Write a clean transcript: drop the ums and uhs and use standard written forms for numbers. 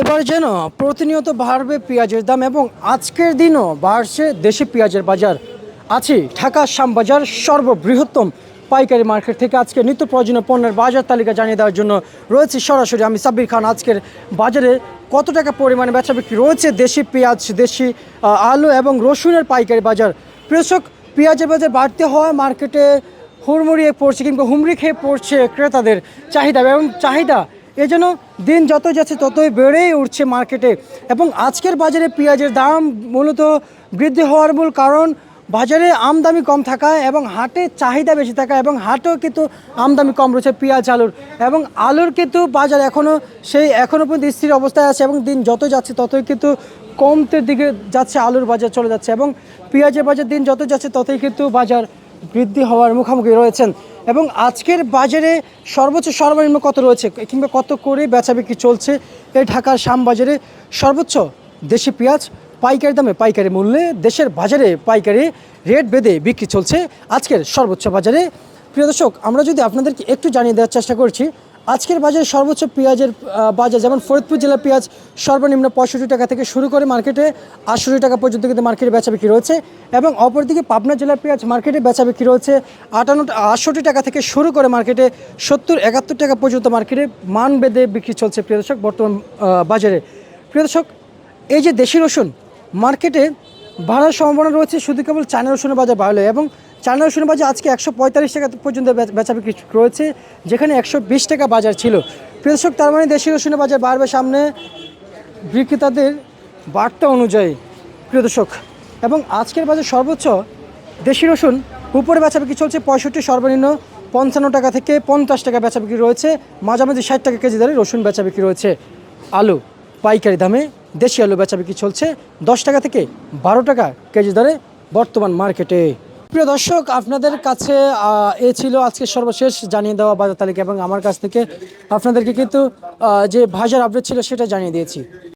এবার যেন প্রতিনিয়ত বাড়বে পেঁয়াজের দাম এবং আজকের দিনও বাড়ছে দেশি পেঁয়াজের বাজার। আছি ঢাকা শ্যামবাজার সর্ববৃহত্তম পাইকারি মার্কেট থেকে আজকে নিত্য প্রয়োজনীয় পণ্যের বাজার তালিকা জানিয়ে দেওয়ার জন্য রয়েছে সরাসরি আমি সাব্বির খান। আজকের বাজারে কত টাকা পরিমাণে বেচা বিক্রি রয়েছে দেশি পেঁয়াজ, দেশি আলু এবং রসুনের পাইকারি বাজার। কৃষক পেঁয়াজের বাজার বাড়তে হওয়ায় মার্কেটে হুড়মুড়িয়ে পড়ছে কিংবা হুমড়ি খেয়ে পড়ছে ক্রেতাদের চাহিদা এবং চাহিদা এজন্য দিন যত যাচ্ছে ততই বেড়েই উঠছে মার্কেটে। এবং আজকের বাজারে পেঁয়াজের দাম মূলত বৃদ্ধি হওয়ার মূল কারণ বাজারে আমদানি কম থাকা এবং হাটে চাহিদা বেশি থাকা এবং হাটেও কিন্তু আমদানি কম রয়েছে পেঁয়াজ আলুর। এবং আলুর কিন্তু বাজার এখনও পর্যন্ত স্থির অবস্থায় আছে এবং দিন যত যাচ্ছে ততই কিন্তু কমতে দিকে যাচ্ছে, আলুর বাজার চলে যাচ্ছে এবং পেঁয়াজের বাজার দিন যত যাচ্ছে ততই কিন্তু বাজার বৃদ্ধি হওয়ার মুখোমুখি রয়েছেন। এবং আজকের বাজারে সর্বোচ্চ সর্বনিম্ন কত রয়েছে কিংবা কত করে বেচা বিক্রি চলছে এই ঢাকার শ্যামবাজারে? সর্বোচ্চ দেশি পেঁয়াজ পাইকারি দামে পাইকারি মূল্যে দেশের বাজারে পাইকারি রেট বেঁধে বিক্রি চলছে আজকের সর্বোচ্চ বাজারে। প্রিয় দর্শক, আমরা যদি আপনাদেরকে একটু জানিয়ে দেওয়ার চেষ্টা করছি আজকের বাজারে সর্বোচ্চ পেঁয়াজের বাজার, যেমন ফরিদপুর জেলার পেঁয়াজ সর্বনিম্ন 65 টাকা থেকে শুরু করে মার্কেটে 68 টাকা পর্যন্ত কিন্তু মার্কেটে বেচা বিক্রি রয়েছে। এবং অপরদিকে পাবনা জেলার পেঁয়াজ মার্কেটে বেচা বিক্রি রয়েছে 68 টাকা থেকে শুরু করে মার্কেটে 70-71 টাকা পর্যন্ত মার্কেটে মান বেঁধে বিক্রি চলছে প্রিয় দর্শক বর্তমান বাজারে। প্রিয় দর্শক, এই যে দেশি রসুন মার্কেটে বাড়ার সম্ভাবনা রয়েছে শুধু কেবল চায়না রসুনের বাজার বাড়লে, এবং চায়না রসুনের বাজার আজকে 145 টাকা পর্যন্ত বেচা বিক্রি রয়েছে, যেখানে 120 টাকা বাজার ছিল। প্রিয় দর্শক, তার মানে দেশি রসুনের বাজার বাড়বে সামনে বিক্রেতাদের বার্তা অনুযায়ী প্রিয় দর্শক। এবং আজকের বাজার সর্বোচ্চ দেশি রসুন উপরে বেচা বিক্রি চলছে 65, সর্বনিম্ন 55 টাকা থেকে 50 টাকা বেচা বিক্রি রয়েছে, মাঝামাঝি 60 টাকা কেজি দরে রসুন বেচা বিক্রি রয়েছে। আলু পাইকারি দামে দেশি আলু বেচা বিক্রি চলছে 10 টাকা থেকে 12 টাকা কেজি দরে বর্তমান মার্কেটে। প্রিয় দর্শক, আপনাদের কাছে এ ছিল আজকে সর্বশেষ জানিয়ে দেওয়া বাজার তালিকা এবং আমার কাছ থেকে আপনাদেরকে কিন্তু যে বাজার আপডেট ছিল সেটা জানিয়ে দিয়েছি।